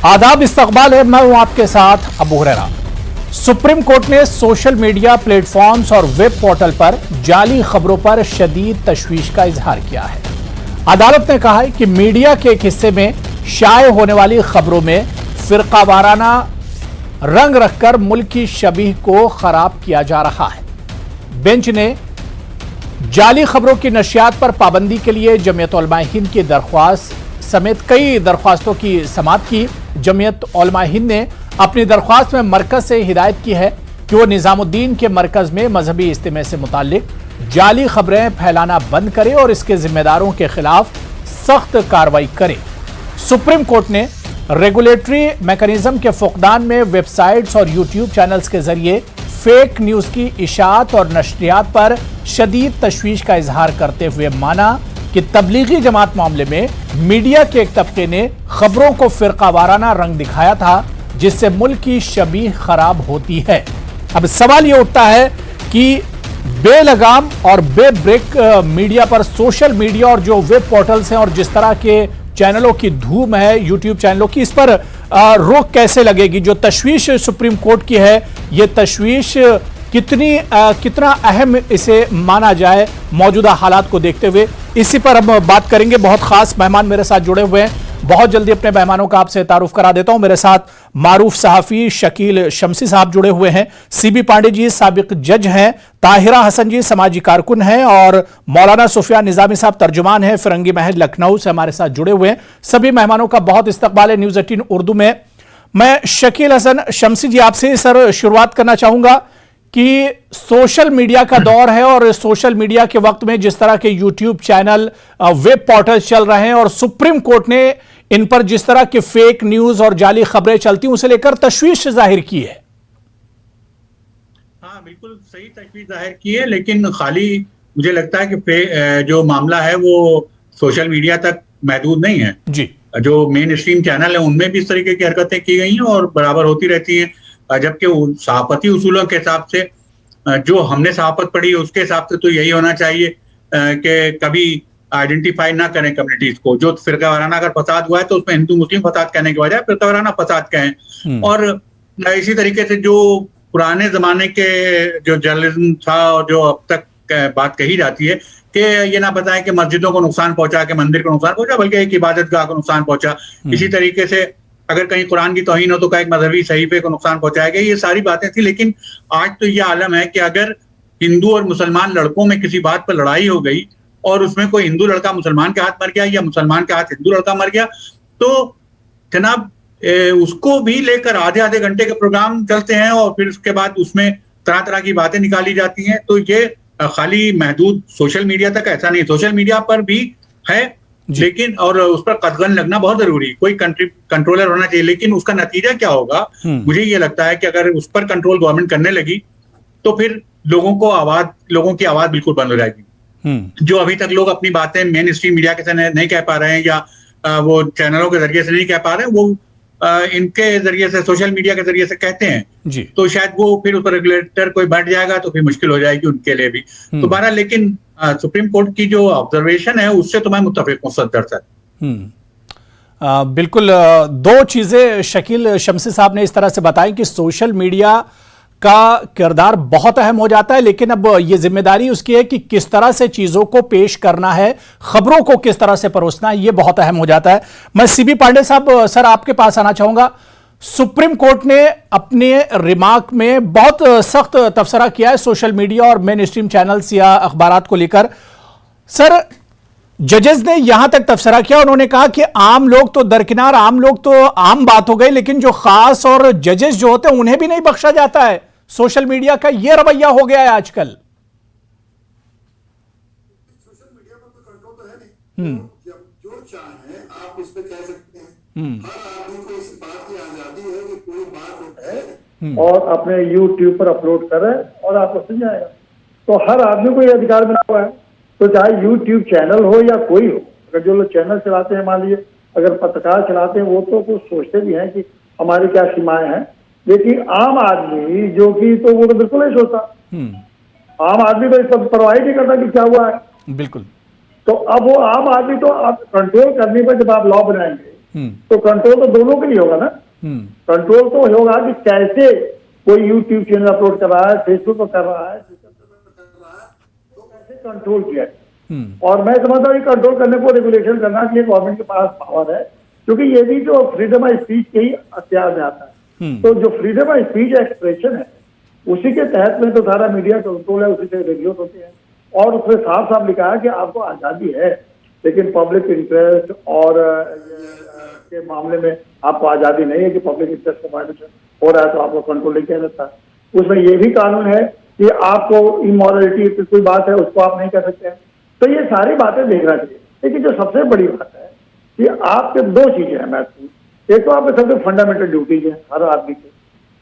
आदाब, इस्तकबाल है। मैं हूं आपके साथ अबू हुरैरा। सुप्रीम कोर्ट ने सोशल मीडिया प्लेटफॉर्म्स और वेब पोर्टल पर जाली खबरों पर शदीद तशवीश का इजहार किया है। अदालत ने कहा है कि मीडिया के एक हिस्से में शाये होने वाली खबरों में फिरकावाराना रंग रखकर मुल्क की शबीह को खराब किया जा रहा है। बेंच ने जाली खबरों की नशियात पर पाबंदी के लिए जमीयत उलमा हिंद की दरख्वास्त समेत कई दरख्वास्तों की समाअत की। जमीयत उलमा हिंद ने अपनी दरख्वास्त में मरकज से हिदायत की है कि वो निजामुद्दीन के मरकज में मजहबी इज्तिमा से मुताल्लिक जाली खबरें फैलाना बंद करे और इसके जिम्मेदारों के खिलाफ सख्त कार्रवाई करे। सुप्रीम कोर्ट ने रेगुलेटरी मैकेनिज्म के फुकदान में वेबसाइट्स और यूट्यूब चैनल्स के जरिए फेक न्यूज की इशाअत और नशरियात पर शदीद तशवीश का इजहार करते हुए माना कि तबलीगी जमात मामले में मीडिया के एक तबके ने खबरों को फिरकावाराना रंग दिखाया था, जिससे मुल्क की शबीह खराब होती है। अब सवाल यह उठता है कि बेलगाम और बेब्रेक मीडिया पर सोशल मीडिया और जो वेब पोर्टल्स हैं और जिस तरह के चैनलों की धूम है यूट्यूब चैनलों की, इस पर रोक कैसे लगेगी? जो तशवीश सुप्रीम कोर्ट की है, ये तशवीश कितना अहम इसे माना जाए मौजूदा हालात को देखते हुए, इसी पर हम बात करेंगे। बहुत खास मेहमान मेरे साथ जुड़े हुए हैं। बहुत जल्दी अपने मेहमानों का आपसे तारुफ करा देता हूं। मेरे साथ मारूफ सहाफी शकील शमसी साहब जुड़े हुए हैं, सीबी पांडे जी साबिक जज हैं, ताहिरा हसन जी समाजी कारकुन हैं और मौलाना सुफियान निजामी साहब तर्जुमान हैं, फिरंगी महल लखनऊ से हमारे साथ जुड़े हुए हैं। सभी मेहमानों का बहुत इस्तकबाल है न्यूज़ 18 उर्दू में। मैं शकील हसन शमसी जी आपसे सर शुरुआत करना चाहूंगा कि सोशल मीडिया का दौर है और सोशल मीडिया के वक्त में जिस तरह के यूट्यूब चैनल वेब पोर्टल चल रहे हैं और सुप्रीम कोर्ट ने इन पर जिस तरह के फेक न्यूज और जाली खबरें चलती हैं उसे लेकर तशवीश जाहिर की है। हाँ, बिल्कुल सही तशवीश जाहिर की है, लेकिन खाली मुझे लगता है कि जो मामला है वो सोशल मीडिया तक महदूद नहीं है जी। जो मेन स्ट्रीम चैनल है उनमें भी इस तरीके की हरकतें की गई हैं और बराबर होती रहती हैं। जबकि सहाफती उसूलों के हिसाब से जो हमने सहाफत पढ़ी उसके हिसाब से तो यही होना चाहिए कि कभी आइडेंटिफाई ना करें कम्युनिटीज को। जो फिरकावाराना अगर फसाद हुआ है तो उसमें हिंदू मुस्लिम फसाद कहने के बजाय फिरकावाराना फसाद कहें। और इसी तरीके से जो पुराने जमाने के जो जर्नलिज्म था और जो अब तक बात कही जाती है कि ये ना बताएं कि मस्जिदों को नुकसान पहुंचा, कि मंदिर को नुकसान पहुंचा, बल्कि एक इबादतगाह को नुकसान पहुंचा। इसी तरीके से अगर कहीं कुरान की तौहीन हो तो कहीं मजहबी सहीफे को नुकसान पहुंचाया गया। ये सारी बातें थी, लेकिन आज तो ये आलम है कि अगर हिंदू और मुसलमान लड़कों में किसी बात पर लड़ाई हो गई और उसमें कोई हिंदू लड़का मुसलमान के हाथ मर गया या मुसलमान के हाथ हिंदू लड़का मर गया, तो जनाब उसको भी लेकर आधे आधे घंटे के प्रोग्राम चलते हैं और फिर उसके बाद उसमें तरह तरह की बातें निकाली जाती हैं। तो ये खाली महदूद सोशल मीडिया तक ऐसा नहीं, सोशल मीडिया पर भी है, लेकिन और उस पर कदगन लगना बहुत जरूरी, कोई कंट्रोलर होना चाहिए। लेकिन उसका नतीजा क्या होगा, मुझे ये लगता है कि अगर उस पर कंट्रोल गवर्नमेंट करने लगी तो फिर लोगों की आवाज बिल्कुल बंद हो जाएगी। जो अभी तक लोग अपनी बातें मेन स्ट्रीम मीडिया के साथ नहीं कह पा रहे हैं या वो चैनलों के जरिए से नहीं कह पा रहे हैं, वो इनके जरिए से सोशल मीडिया के जरिए से कहते हैं जी। तो शायद वो फिर उस पर रेगुलेटर कोई बैठ जाएगा तो फिर मुश्किल हो जाएगी उनके लिए भी। तो बहरहाल लेकिन सुप्रीम कोर्ट की जो ऑब्जर्वेशन है उससे तो मैं मुत्तफिक हूं सदर सर। बिल्कुल दो चीजें शकील शमसी साहब ने इस तरह से बताई कि सोशल मीडिया का किरदार बहुत अहम हो जाता है, लेकिन अब यह जिम्मेदारी उसकी है कि किस तरह से चीजों को पेश करना है, खबरों को किस तरह से परोसना है, यह बहुत अहम हो जाता है। मैं सीबी पांडे साहब सर आपके पास आना चाहूंगा। सुप्रीम कोर्ट ने अपने रिमार्क में बहुत सख्त तबसरा किया है सोशल मीडिया और मेन स्ट्रीम चैनल्स या अखबारात को लेकर। सर जजेस ने यहां तक तबसरा किया, उन्होंने कहा कि आम लोग तो दरकिनार, आम लोग तो आम बात हो गई, लेकिन जो खास और जजेस जो होते हैं उन्हें भी नहीं बख्शा जाता है। सोशल मीडिया का यह रवैया हो गया है आजकल। सोशल मीडिया पर तो कंट्रोल तो है नहीं, जो चाहे आप उस पर कह सकते हैं। हर आदमी को इस बात की आजादी है कि कोई बात उठाए और अपने यूट्यूब पर अपलोड करे और आपको सुन जाएगा। तो हर आदमी को यह अधिकार मिला हुआ है, तो चाहे यूट्यूब चैनल हो या कोई हो। अगर जो लोग चैनल चलाते हैं, मान लीजिए अगर पत्रकार चलाते हैं, वो तो कुछ सोचते भी हैं कि हमारी क्या सीमाएं हैं, लेकिन आम आदमी जो कि तो वो तो बिल्कुल नहीं सोचता। आम आदमी तो इस पर परवाह नहीं करता कि क्या हुआ है। बिल्कुल। तो अब वो आम आदमी तो आप कंट्रोल करने पर जब आप लॉ बनाएंगे तो कंट्रोल तो दोनों के लिए होगा ना। कंट्रोल तो होगा कि कैसे कोई यूट्यूब चैनल अपलोड कर रहा है, फेसबुक पर कर रहा है, तो कैसे कंट्रोल किया है। और मैं समझता हूँ कंट्रोल करने को रेगुलेशन करना के लिए गवर्नमेंट के पास पावर है, क्योंकि ये भी जो फ्रीडम ऑफ स्पीच के ही अख्तियार में आता है। तो जो फ्रीडम ऑफ स्पीच एक्सप्रेशन है उसी के तहत में तो सारा मीडिया कंट्रोल है, उसी से रेगुलेट होते हैं। और उसमें साफ साफ लिखा है कि आपको आजादी है, लेकिन पब्लिक इंटरेस्ट और के मामले में आपको आजादी नहीं है कि पब्लिक इंटरेस्ट का वायलेशन हो रहा है तो आपको कंट्रोल नहीं किया जाता। उसमें ये भी कानून है कि आपको इमोरलिटी की कोई बात है उसको आप नहीं कर सकते हैं। तो ये सारी बातें देखना चाहिए। लेकिन जो सबसे बड़ी बात है कि आपके दो चीजें हैं महत्वपूर्ण, एक तो आपके सबसे फंडामेंटल ड्यूटीज है, हर आदमी की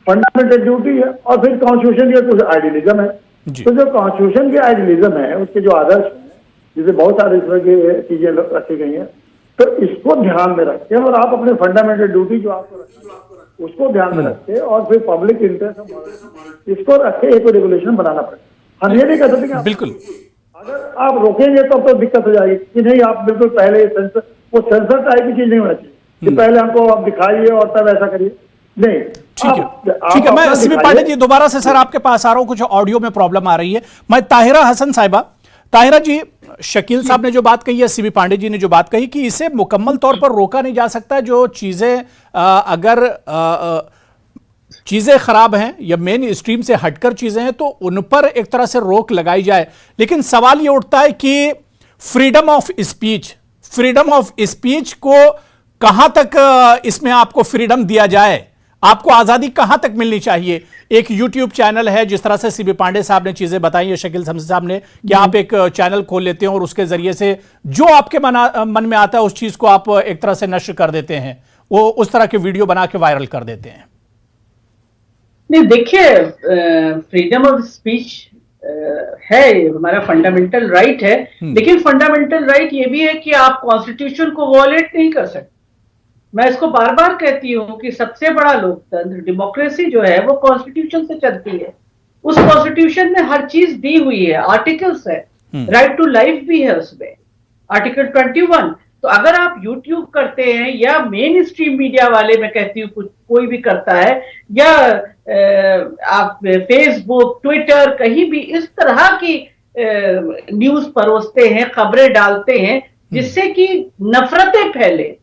फंडामेंटल ड्यूटी है, और फिर कॉन्स्टिट्यूशन की कुछ आइडियलिज्म है। तो जो कॉन्स्टिट्यूशन की आइडियलिज्म है उसके जो आदर्श है, जिसे बहुत सारी इस तरह की चीजें रखी गई हैं, तो इसको ध्यान में रखते और आप अपने फंडामेंटल ड्यूटी जो आपको रखते उसको ध्यान में रखते और फिर पब्लिक इंटरेस्ट इसको रखे एक रेगुलेशन बनाना पड़ेगा। हम ये नहीं कर सकते कि बिल्कुल अगर आप रोकेंगे तब तो दिक्कत हो जाएगी कि नहीं, आप बिल्कुल पहले वो सेंसर टाइप की चीज नहीं होना चाहिए कि पहले हमको आप दिखाइए और तब ऐसा करिए, नहीं। ठीक है। मैं सीबी पांडे जी दोबारा से सर आपके पास आ रहा हूं, कुछ ऑडियो में प्रॉब्लम आ रही है। मैं ताहिरा हसन साहिबा, ताहिरा जी, शकील साहब ने जो बात कही है, सीबी पांडे जी ने जो बात कही कि इसे मुकम्मल तौर पर रोका नहीं जा सकता, जो चीजें अगर चीजें खराब हैं या मेन स्ट्रीम से हटकर चीजें हैं तो उन पर एक तरह से रोक लगाई जाए। लेकिन सवाल ये उठता है कि फ्रीडम ऑफ स्पीच को कहां तक इसमें आपको फ्रीडम दिया जाए, आपको आजादी कहां तक मिलनी चाहिए। एक यूट्यूब चैनल है, जिस तरह से सीबी पांडे साहब ने चीजें बताई है, शकील साहब ने, कि आप एक चैनल खोल लेते हैं और उसके जरिए से जो आपके मन में आता है उस चीज को आप एक तरह से नष्ट कर देते हैं, वो उस तरह के वीडियो बना के वायरल कर देते हैं। नहीं, देखिए, फ्रीडम ऑफ स्पीच है, हमारा फंडामेंटल राइट है, लेकिन फंडामेंटल राइट ये भी है कि आप कॉन्स्टिट्यूशन को वॉलेट नहीं कर सकते। मैं इसको बार बार कहती हूँ कि सबसे बड़ा लोकतंत्र, डेमोक्रेसी जो है वो कॉन्स्टिट्यूशन से चलती है। उस कॉन्स्टिट्यूशन में हर चीज दी हुई है, आर्टिकल्स है, राइट टू लाइफ भी है उसमें, आर्टिकल 21। तो अगर आप यूट्यूब करते हैं या मेन स्ट्रीम मीडिया वाले, मैं कहती हूँ कोई भी करता है, या आप फेसबुक, ट्विटर, कहीं भी इस तरह की न्यूज परोसते हैं, खबरें डालते हैं जिससे कि नफरतें फैले,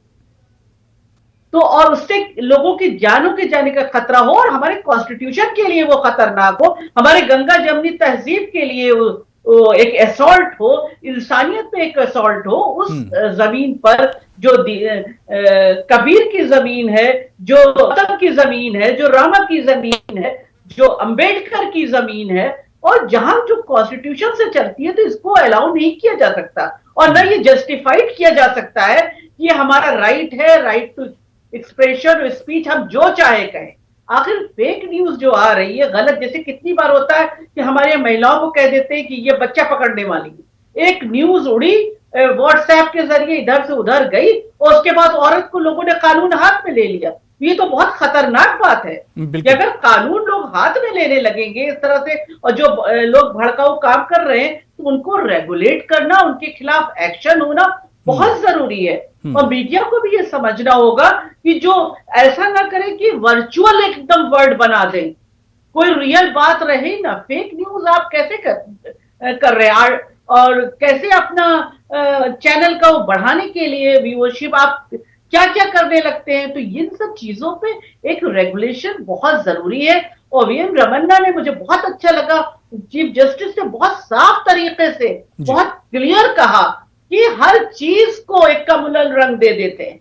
तो और उससे लोगों की जानों के जाने का खतरा हो और हमारे कॉन्स्टिट्यूशन के लिए वो खतरनाक हो, हमारे गंगा जमनी तहजीब के लिए वो एक असॉल्ट हो, इंसानियत पे एक असॉल्ट हो, उस जमीन पर जो कबीर की जमीन है, जो गौतम की जमीन है, जो रामा की जमीन है, जो अंबेडकर की जमीन है, और जहां जो कॉन्स्टिट्यूशन से चलती है, तो इसको अलाउ नहीं किया जा सकता और न ये जस्टिफाइड किया जा सकता है कि हमारा राइट है, राइट टू एक्सप्रेशन और स्पीच, हम जो चाहे कहें। आखिर फेक न्यूज जो आ रही है गलत, जैसे कितनी बार होता है कि हमारे महिलाओं को कह देते हैं कि ये बच्चा पकड़ने वाली है, एक न्यूज उड़ी व्हाट्सएप के जरिए इधर से उधर गई और उसके बाद औरत को लोगों ने कानून हाथ में ले लिया। ये तो बहुत खतरनाक बात है कि अगर कानून लोग हाथ में लेने लगेंगे इस तरह से, और जो लोग भड़काऊ काम कर रहे हैं तो उनको रेगुलेट करना, उनके खिलाफ एक्शन होना बहुत जरूरी है। और मीडिया को भी ये समझना होगा कि जो ऐसा ना करे कि वर्चुअल एकदम वर्ड बना दें, कोई रियल बात रहे ना। फेक न्यूज आप कैसे कर रहे हैं और कैसे अपना चैनल का बढ़ाने के लिए व्यूअरशिप आप क्या क्या करने लगते हैं। तो इन सब चीजों पे एक रेगुलेशन बहुत जरूरी है। और वीएम रमन्ना ने, मुझे बहुत अच्छा लगा, चीफ जस्टिस ने बहुत साफ तरीके से बहुत क्लियर कहा कि हर चीज को एक कम्युनल रंग दे देते हैं।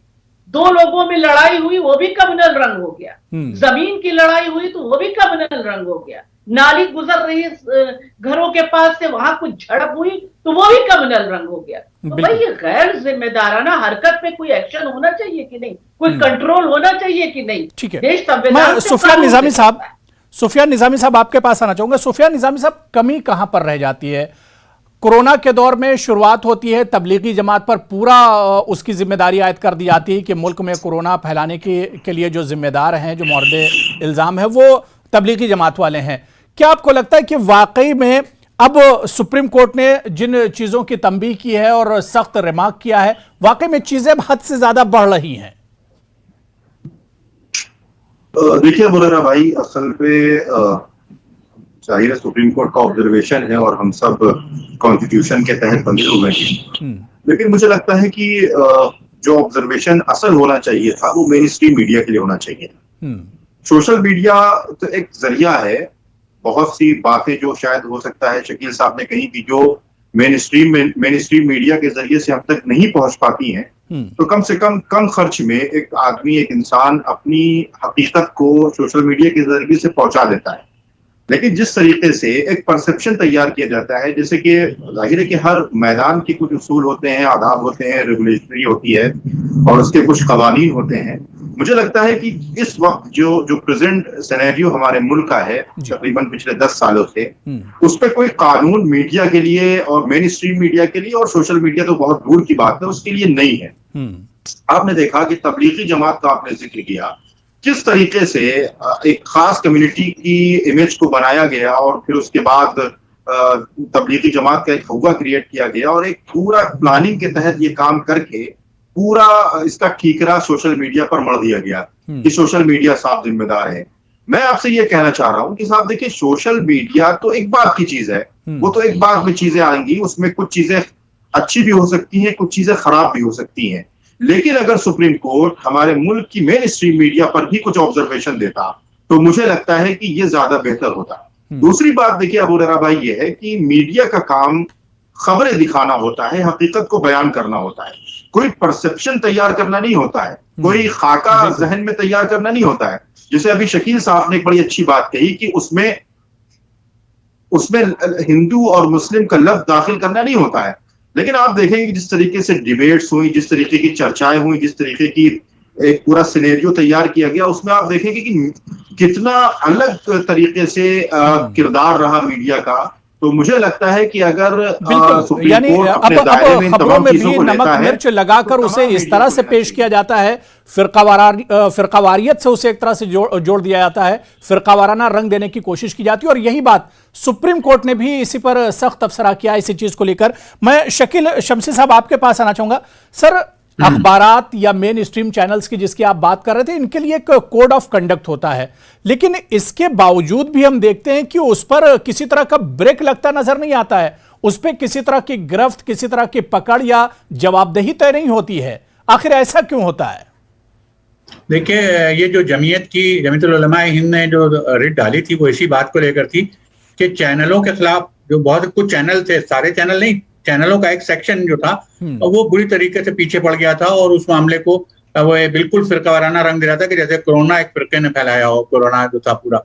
दो लोगों में लड़ाई हुई, वो भी कम्युनल रंग हो गया। जमीन की लड़ाई हुई तो वो भी कम्युनल रंग हो गया। नाली गुजर रही घरों के पास से, वहां कुछ झड़प हुई तो वो भी कम्युनल रंग हो गया। तो भाई ये गैर जिम्मेदाराना हरकत पे कोई एक्शन होना चाहिए कि नहीं, कोई कंट्रोल होना चाहिए कि नहीं। ठीक है, देश संविधान से सुफियान निजामी साहब आपके पास आना चाहूंगा। सुफियान निजामी साहब, कमी कहां पर रह जाती है? कोरोना के दौर में शुरुआत होती है, तबलीगी जमात पर पूरा उसकी जिम्मेदारी आयद कर दी जाती है कि मुल्क में कोरोना फैलाने के लिए जो जिम्मेदार हैं, जो मोर्द इल्ज़ाम है, वो तबलीगी जमात वाले हैं। क्या आपको लगता है कि वाकई में अब सुप्रीम कोर्ट ने जिन चीज़ों की तंबीह की है और सख्त रिमार्क किया है, वाकई में चीज़ें हद से ज़्यादा बढ़ रही हैं? देखिए मुरारा भाई, असल पे जाहिर है सुप्रीम कोर्ट का ऑब्जर्वेशन है और हम सब कॉन्स्टिट्यूशन के तहत बंधे हुए हैं। लेकिन मुझे लगता है कि जो ऑब्जर्वेशन असल होना चाहिए था वो मेन स्ट्रीम मीडिया के लिए होना चाहिए था। सोशल मीडिया तो एक जरिया है, बहुत सी बातें जो शायद हो सकता है शकील साहब ने कही कि जो मेन स्ट्रीम मीडिया के जरिए से हम तक नहीं पहुंच पाती हैं, तो कम से कम खर्च में एक आदमी, एक इंसान अपनी हकीकत को सोशल मीडिया के जरिए से पहुंचा देता है। लेकिन जिस तरीके से एक परसेप्शन तैयार किया जाता है, जैसे कि जाहिर है कि हर मैदान के कुछ उसूल होते हैं, आदाब होते हैं, रेगुलेटरी होती है और उसके कुछ कवानीन होते हैं। मुझे लगता है कि इस वक्त जो प्रेजेंट सिनेरियो हमारे मुल्क का है तकरीबन पिछले 10 सालों से, उस पर कोई कानून मीडिया के लिए और मेन स्ट्रीम मीडिया के लिए, और सोशल मीडिया तो बहुत दूर की बात है, उसके लिए नहीं है। आपने देखा कि तबलीगी जमात का आपने जिक्र किया, किस तरीके से एक खास कम्युनिटी की इमेज को बनाया गया और फिर उसके बाद तबलीगी जमात का एक हुआ क्रिएट किया गया और एक पूरा प्लानिंग के तहत ये काम करके पूरा इसका ठीकरा सोशल मीडिया पर मढ़ दिया गया कि सोशल मीडिया साफ जिम्मेदार है। मैं आपसे ये कहना चाह रहा हूं कि साहब देखिए, सोशल मीडिया तो एक बात की चीज है, वो तो एक बात में चीजें आएंगी, उसमें कुछ चीजें अच्छी भी हो सकती हैं, कुछ चीजें खराब भी हो सकती हैं। लेकिन अगर सुप्रीम कोर्ट हमारे मुल्क की मेन स्ट्रीम मीडिया पर भी कुछ ऑब्जर्वेशन देता तो मुझे लगता है कि ये ज्यादा बेहतर होता। दूसरी बात देखिए अबू ररा भाई, ये है कि मीडिया का काम खबरें दिखाना होता है, हकीकत को बयान करना होता है, कोई परसेप्शन तैयार करना नहीं होता है, कोई खाका जहन में तैयार करना नहीं होता है। जैसे अभी शकील साहब ने एक बड़ी अच्छी बात कही कि उसमें हिंदू और मुस्लिम का लफ्ज दाखिल करना नहीं होता है। लेकिन आप देखेंगे कि जिस तरीके से डिबेट्स हुई, जिस तरीके की चर्चाएं हुई, जिस तरीके की एक पूरा सिनेरियो तैयार किया गया, उसमें आप देखेंगे कि कितना अलग तरीके से किरदार रहा मीडिया का। तो मुझे लगता है कि अगर यानी अब खबरों में भी नमक मिर्च लगाकर उसे इस तरह से पेश किया जाता है, फिरकावारियत से उसे एक तरह से जोड़ दिया जाता है, फिरकावाराना रंग देने की कोशिश की जाती है। और यही बात सुप्रीम कोर्ट ने भी इसी पर सख्त तबसरा किया इसी चीज को लेकर। मैं शकील शमसी साहब आपके पास आना चाहूंगा। सर, अखबारात या मेन स्ट्रीम चैनल्स की जिसकी आप बात कर रहे थे, इनके लिए एक कोड ऑफ कंडक्ट होता है, लेकिन इसके बावजूद भी हम देखते हैं कि उस पर किसी तरह का ब्रेक लगता नजर नहीं आता है, उस पर किसी तरह की गिरफ्त, किसी तरह की पकड़ या जवाबदेही तय नहीं होती है। आखिर ऐसा क्यों होता है? देखिए, ये जो जमीयतुल उलमा ए हिंद ने जो रिट डाली थी वो इसी बात को लेकर थी कि चैनलों के खिलाफ, जो बहुत कुछ चैनल थे, सारे चैनल नहीं, चैनलों का एक सेक्शन जो था वो बुरी तरीके से पीछे पड़ गया था और उस मामले को वो बिल्कुल फिरकावाराना रंग दे रहा था कि जैसे कोरोना एक फिरके ने फैलाया हो, कोरोना जो था पूरा।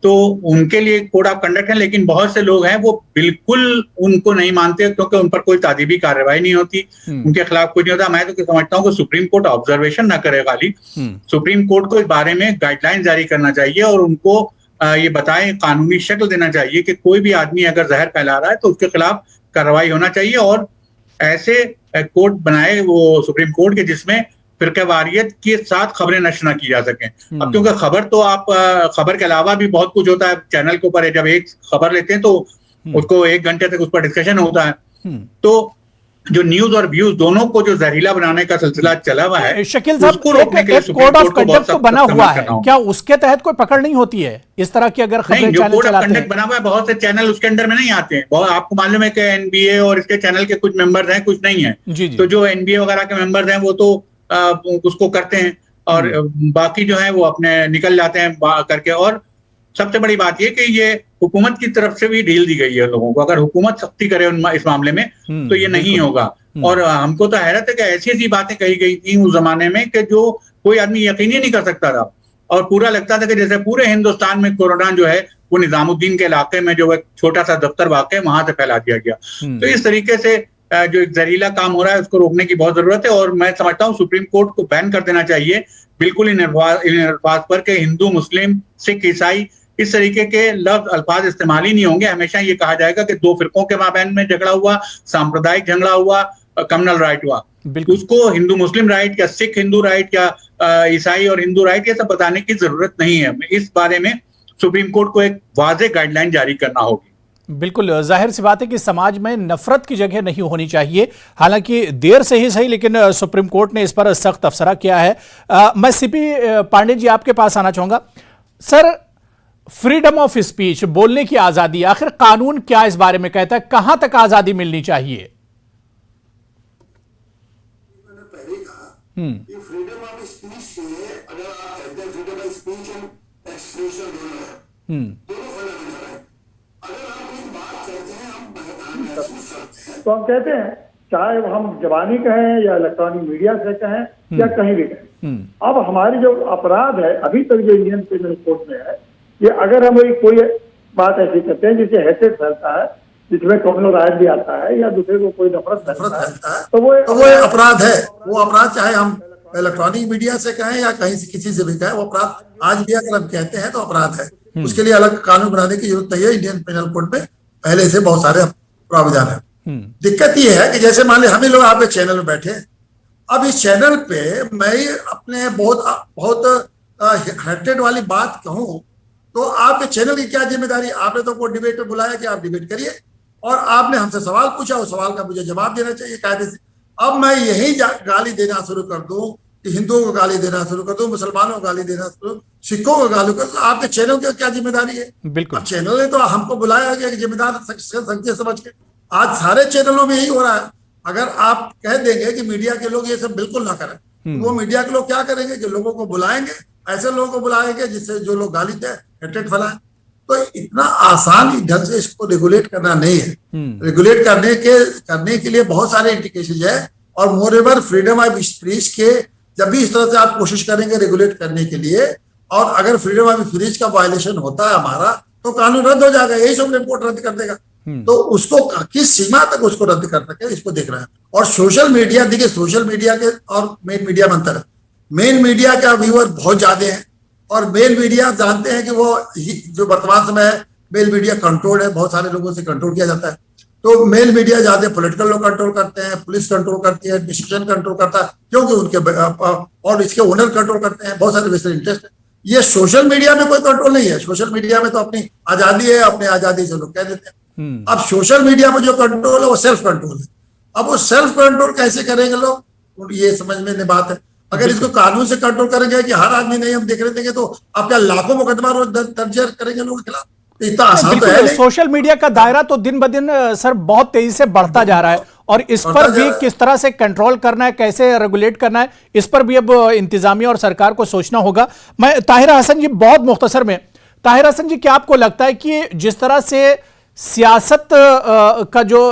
तो उनके लिए कोड ऑफ कंडक्ट है, लेकिन बहुत से लोग हैं वो बिल्कुल उनको नहीं मानते क्योंकि उन पर कोई तादीबी कार्रवाई नहीं होती, उनके खिलाफ कुछ नहीं होता। मैं तो समझता हूँ कि सुप्रीम कोर्ट ऑब्जर्वेशन ना करे, खाली सुप्रीम कोर्ट को इस बारे में गाइडलाइन जारी करना चाहिए और उनको ये बताएं, कानूनी शक्ल देना चाहिए कि कोई भी आदमी अगर जहर फैला रहा है तो उसके खिलाफ कार्रवाई होना चाहिए और ऐसे कोर्ट बनाए वो सुप्रीम कोर्ट के जिसमें फिरकावारियत के साथ खबरें नश्र न की जा सकें। अब क्योंकि खबर तो आप खबर के अलावा भी बहुत कुछ होता है चैनल के ऊपर, जब एक खबर लेते हैं तो उसको 1 घंटे तक उस पर डिस्कशन होता है। तो जो न्यूज और व्यूज दोनों को जो जहरीला बनाने का सिलसिला चला हुआ है, शकील साहब, एक कोड ऑफ कंडक्ट तो बना हुआ है, क्या उसके तहत कोई पकड़ नहीं होती है इस तरह की अगर खबरें जो कोड ऑफ कंडक्ट बना हुआ है बहुत से चैनल उसके अंदर में नहीं आते हैं। आपको मालूम है कि एनबीए और इसके चैनल के कुछ मेंबर्स हैं, कुछ नहीं है। तो जो एनबीए वगैरह के मेंबर्स हैं वो तो उसको करते हैं और बाकी जो है वो अपने निकल जाते हैं करके। और सबसे बड़ी बात ये कि ये हुकूमत की तरफ से भी ढील दी गई है लोगों को, अगर हुकूमत सख्ती करे इस मामले में तो ये नहीं होगा। और हमको तो हैरत है कि ऐसी ऐसी बातें कही गई थी उस जमाने में कि जो कोई आदमी यकीन ही नहीं कर सकता था और पूरा लगता था कि जैसे पूरे हिंदुस्तान में कोरोना जो है वो निजामुद्दीन के इलाके में जो एक छोटा सा दफ्तर वाक़ है वहां से फैला दिया गया। तो इस तरीके से जो एक जहरीला काम हो रहा है उसको रोकने की बहुत जरूरत है और मैं समझता हूँ सुप्रीम कोर्ट को बैन कर देना चाहिए बिल्कुल इन अल्फाज पर कि हिंदू, मुस्लिम, सिख, ईसाई इस तरीके के लफ्ज अल्फाज इस्तेमाल ही नहीं होंगे। हमेशा ये कहा जाएगा कि 2 फिरकों के माबैन में झगड़ा हुआ, सांप्रदायिक झगड़ा हुआ, कम्युनल राइट हुआ, उसको हिंदू मुस्लिम राइट या सिख हिंदू राइट या ईसाई और हिंदू राइट ये सब बताने की जरूरत नहीं है। इस बारे में सुप्रीम कोर्ट को एक वाज़ेह गाइडलाइन जारी करना होगी। बिल्कुल, जाहिर सी बात है कि समाज में नफरत की जगह नहीं होनी चाहिए। हालांकि देर से ही सही, लेकिन सुप्रीम कोर्ट ने इस पर सख्त तबसरा किया है। मैं सीपी पांडे जी आपके पास आना चाहूंगा। सर, फ्रीडम ऑफ स्पीच, बोलने की आजादी, आखिर कानून क्या इस बारे में कहता है? कहां तक आजादी मिलनी चाहिए? मैंने पहले कहा कि फ्रीडम ऑफ स्पीच से, अगर आप कहते हैं freedom of speech and expression दोनों फंडामेंटल है। अगर हम कोई बात कहते हैं, हम महसूस करते हैं, तो हम कहते हैं, चाहे हम जबानी कहें या इलेक्ट्रॉनिक मीडिया से कहें या कहीं भी कहें। अब हमारी जो अपराध है अभी तक जो इंडियन पेनल कोड में है, कि अगर हम कोई बात ऐसी करते हैं जिससे हेटेड फैलता है, जिसमें कम्युनल राइट भी आता है या दूसरे को कोई नफरत फैलता है, तो वो अपराध है। वो अपराध चाहे हम इलेक्ट्रॉनिक मीडिया से कहें या कहीं से किसी से भी कहें, वो अपराध आज भी अगर हम कहते हैं तो अपराध है। उसके लिए अलग कानून बनाने की जरूरत नहीं है। इंडियन पेनल कोड में पहले से बहुत सारे प्रावधान है। दिक्कत ये है कि जैसे मान ली हम ही लोग आप एक चैनल में बैठे, अब इस चैनल पे मैं अपने बहुत हेटेड वाली बात कहूं तो आपके चैनल की क्या जिम्मेदारी? आपने तो कोई डिबेट पे बुलाया कि आप डिबेट करिए, और आपने हमसे सवाल पूछा, उस सवाल का मुझे जवाब देना चाहिए कायदे से। अब मैं यही गाली देना शुरू कर दूं कि हिंदुओं को गाली देना शुरू कर दूं, मुसलमानों को गाली देना शुरू, सिखों को गाली कर, तो आपके चैनल की क्या जिम्मेदारी है? बिल्कुल, चैनल ने तो हमको बुलाया गया कि जिम्मेदार संख्या समझ के। आज सारे चैनलों में यही हो रहा है। अगर आप कह देंगे कि मीडिया के लोग ये सब बिल्कुल ना करें, वो मीडिया के लोग क्या करेंगे कि लोगों को बुलाएंगे, ऐसे लोगों को बुलाएंगे जिससे जो लोग गाली दे, हेटेड फैलाएं। तो इतना आसान ढंग से इसको रेगुलेट करना नहीं है। रेगुलेट करने के लिए बहुत सारे इंडिकेशन है, और मोर एवर फ्रीडम ऑफ स्पीच के जब भी इस तरह से आप कोशिश करेंगे रेगुलेट करने के लिए, और अगर फ्रीडम ऑफ स्पीच का वायलेशन होता है हमारा, तो कानून रद्द हो जाएगा। यही सुप्रीम कोर्ट रद्द कर देगा। तो उसको किस सीमा तक उसको रद्द कर सके, इसको देख रहे हैं। और सोशल मीडिया, देखिए सोशल मीडिया के और मेन मीडिया में अंतर है। मेन मीडिया का व्यूअर बहुत ज्यादा है, और मेल मीडिया जानते हैं कि वो जो वर्तमान समय है, मेल मीडिया कंट्रोल है, बहुत सारे लोगों से कंट्रोल किया जाता है। तो मेल मीडिया ज्यादा पॉलिटिकल लोग कंट्रोल करते हैं, पुलिस कंट्रोल करती है, डिसीजन कंट्रोल करता है, क्योंकि उनके और इसके ओनर कंट्रोल करते हैं, बहुत सारे वेस्टर्न इंटरेस्ट है। ये सोशल मीडिया में कोई कंट्रोल नहीं है। सोशल मीडिया में तो अपनी आजादी है, अपनी आजादी से लोग कह देते हैं। अब सोशल मीडिया में जो कंट्रोल है वो सेल्फ कंट्रोल है। अब वो सेल्फ कंट्रोल कैसे करेंगे लोग, ये समझ में नहीं बात है। अगर इसको कानून से कंट्रोल करेंगे कि हर आदमी नहीं हम देख रहे देंगे, तो आप क्या लाखों मुकदमा रोज दर्ज करेंगे लोगों के खिलाफ? इतना आसान तो है नहीं। सोशल मीडिया का दायरा तो दिन ब दिन सर बहुत तेजी से बढ़ता जा रहा है, और इस पर भी किस तरह से कंट्रोल करना है, कैसे रेगुलेट करना है, इस पर भी अब इंतजामिया और सरकार को सोचना होगा। मैं ताहिरा हसन जी, बहुत मुख्तसर में, ताहिरा हसन जी, क्या आपको लगता है कि जिस तरह से सियासत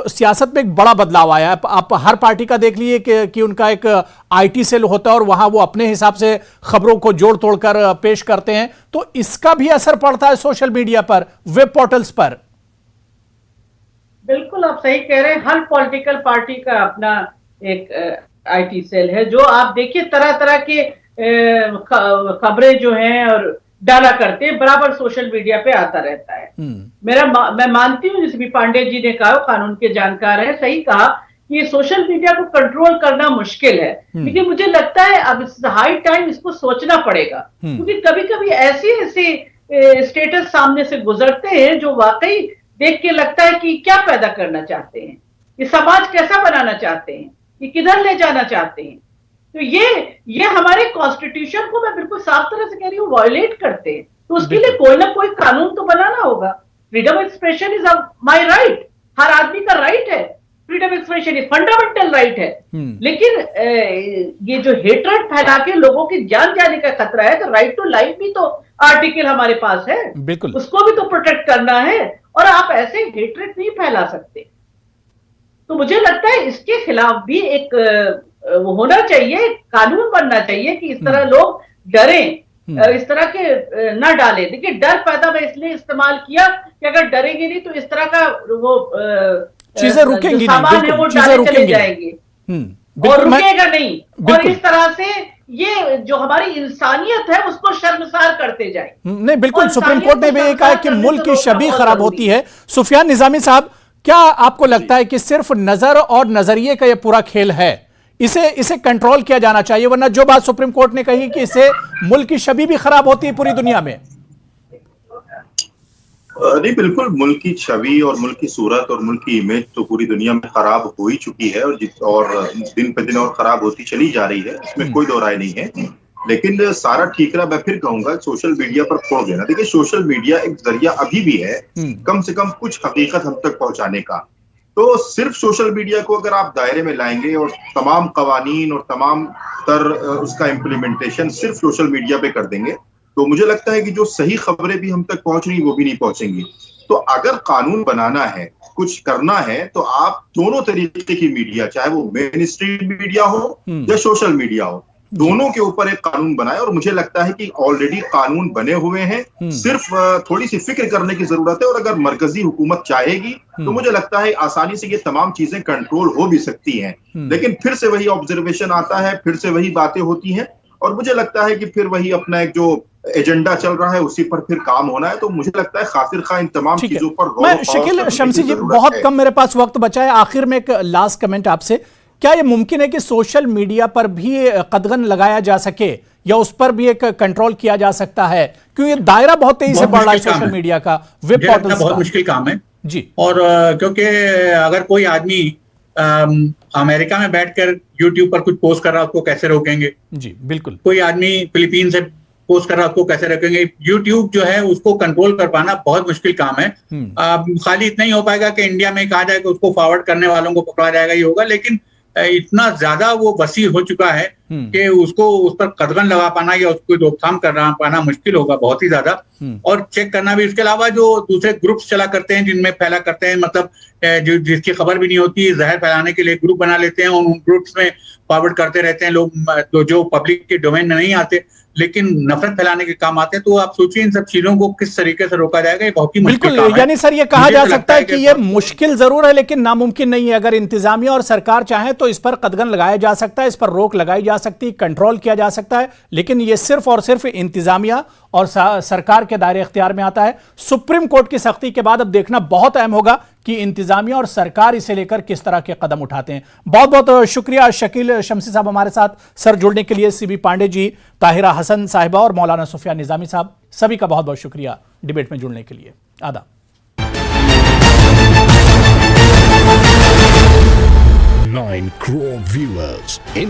सियासत में एक बड़ा बदलाव आया है, आप हर पार्टी का देख लीजिए कि उनका एक आईटी सेल होता है और वहां वो अपने हिसाब से खबरों को जोड़ तोड़कर पेश करते हैं, तो इसका भी असर पड़ता है सोशल मीडिया पर, वेब पोर्टल्स पर? बिल्कुल आप सही कह रहे हैं। हर पॉलिटिकल पार्टी का अपना एक आईटी सेल है, जो आप देखिए तरह तरह के खबरें जो हैं और डाला करते हैं, बराबर सोशल मीडिया पे आता रहता है। मैं मानती हूँ, जैसे भी पांडे जी ने कहा, कानून के जानकार है, सही कहा कि सोशल मीडिया को कंट्रोल करना मुश्किल है, लेकिन मुझे लगता है अब हाई टाइम इसको सोचना पड़ेगा, क्योंकि कभी कभी ऐसे स्टेटस सामने से गुजरते हैं जो वाकई देख के लगता है कि क्या पैदा करना चाहते हैं, ये समाज कैसा बनाना चाहते हैं, ये किधर ले जाना चाहते हैं। तो ये हमारे कॉन्स्टिट्यूशन को, मैं बिल्कुल साफ तरह से कह रही हूँ, वायलेट करते हैं। तो उसके लिए कोई ना कोई कानून तो बनाना होगा। Freedom of expression is my right, हर आदमी का राइट है। Freedom expression is fundamental right है। लेकिन ये जो हेट्रेड फैला के लोगों की जान जाने का खतरा है, तो राइट टू लाइफ भी तो आर्टिकल हमारे पास है, बिल्कुल, उसको भी तो प्रोटेक्ट करना है, और आप ऐसे हेट्रेड नहीं फैला सकते। तो मुझे लगता है इसके खिलाफ भी एक वो होना चाहिए, कानून बनना चाहिए कि इस तरह लोग डरें, इस तरह के न डालें। देखिए, डर पैदा मैं इसलिए इस्तेमाल किया कि अगर डरेंगे नहीं तो इस तरह का वो चीजें रुकेंगी, सामान है वो डाले चले जाएंगे और रुकेगा नहीं, और इस तरह से ये जो हमारी इंसानियत है उसको शर्मसार करते जाए। नहीं, बिल्कुल, सुप्रीम कोर्ट ने भी ये कहा कि मुल्क की छवि खराब होती है। सुफियान निजामी साहब, क्या आपको लगता है कि सिर्फ नजर और नजरिए का ये पूरा खेल है, इसे कंट्रोल किया जाना चाहिए, वरना जो बात सुप्रीम कोर्ट ने कही कि इससे मुल्क की छवि भी खराब होती है पूरी दुनिया में? नहीं, बिल्कुल मुल्क की छवि और मुल्क की सूरत और मुल्क की इमेज तो पूरी दुनिया में खराब हो ही चुकी है और दिन पे दिन और खराब होती चली जा रही है, इसमें कोई दो राय नहीं है। लेकिन सारा ठीकरा मैं फिर कहूंगा सोशल मीडिया पर छोड़ देना। देखिए, सोशल मीडिया एक जरिया अभी भी है कम से कम कुछ हकीकत हम तक पहुंचाने का। तो सिर्फ सोशल मीडिया को अगर आप दायरे में लाएंगे और तमाम कवानीन और तमाम उसका इम्प्लीमेंटेशन सिर्फ सोशल मीडिया पे कर देंगे, तो मुझे लगता है कि जो सही खबरें भी हम तक पहुंच रही वो भी नहीं पहुंचेंगी। तो अगर कानून बनाना है, कुछ करना है, तो आप दोनों तरीके की मीडिया, चाहे वो मेन स्ट्रीम मीडिया हो या सोशल मीडिया हो, दोनों के ऊपर एक कानून बनाए। और मुझे लगता है कि ऑलरेडी कानून बने हुए हैं, सिर्फ थोड़ी सी फिक्र करने की जरूरत है। और अगर मरकजी हुकूमत चाहेगी तो मुझे लगता है आसानी से ये तमाम चीजें कंट्रोल हो भी सकती हैं। लेकिन फिर से वही ऑब्जर्वेशन आता है, फिर से वही बातें होती हैं, और मुझे लगता है कि फिर वही अपना एक जो एजेंडा चल रहा है उसी पर फिर काम होना है। तो मुझे लगता है खातिर खा इन तमाम चीजों पर मैं शकील शमसी जी, बहुत कम मेरे पास वक्त बचा है, आखिर में एक लास्ट कमेंट आपसे, क्या ये मुमकिन है कि सोशल मीडिया पर भी कदगन लगाया जा सके या उस पर भी एक कंट्रोल किया जा सकता है? क्योंकि ये दायरा बहुत तेजी से बढ़ रहा है सोशल मीडिया का, वेब पोर्टल्स का। बहुत मुश्किल काम है जी। और क्योंकि अगर कोई आदमी अमेरिका में बैठकर यूट्यूब पर कुछ पोस्ट कर रहा है, उसको कैसे रोकेंगे? जी बिल्कुल। कोई आदमी फिलीपीन से पोस्ट कर रहा है, उसको कैसे रोकेंगे? यूट्यूब जो है उसको कंट्रोल कर पाना बहुत मुश्किल काम है। खाली इतना ही हो पाएगा कि इंडिया में कहा जाए कि उसको फॉरवर्ड करने वालों को पकड़ा जाएगा, ये होगा। लेकिन इतना ज्यादा वो वसी हो चुका है कि उसको उस पर कदगन लगा पाना या उसको रोकथाम कर पाना मुश्किल होगा, बहुत ही ज्यादा। और चेक करना भी। इसके अलावा जो दूसरे ग्रुप्स चला करते हैं जिनमें फैला करते हैं, मतलब जिसकी खबर भी नहीं होती, जहर फैलाने के लिए ग्रुप बना लेते हैं और उन ग्रुप्स में फॉरवर्ड करते रहते हैं लोग जो पब्लिक के डोमेन में नहीं आते लेकिन नफरत फैलाने के काम आते हैं। तो आप सोचिए इन सब चीजों को किस तरीके से रोका जाएगा, ये बहुत ही मुश्किल काम है। यानी सर ये कहा जा सकता है कि ये मुश्किल जरूर है लेकिन नामुमकिन नहीं है। अगर इंतजामिया और सरकार चाहे तो इस पर कदगन लगाया जा सकता है, इस पर रोक लगाई जा सकती है, कंट्रोल किया जा सकता है, लेकिन ये सिर्फ और सिर्फ इंतजामिया और सरकार के दायरे इख्तियार में आता है। सुप्रीम कोर्ट की सख्ती के बाद अब देखना बहुत अहम होगा कि इंतजामिया और सरकार इसे लेकर किस तरह के कदम उठाते हैं। बहुत बहुत शुक्रिया शकील शमसी साहब हमारे साथ सर जुड़ने के लिए। सीबी पांडे जी, ताहिरा हसन साहिबा और मौलाना सुफियान निजामी साहब, सभी का बहुत बहुत शुक्रिया डिबेट में जुड़ने के लिए। आदाब। 9 crore viewers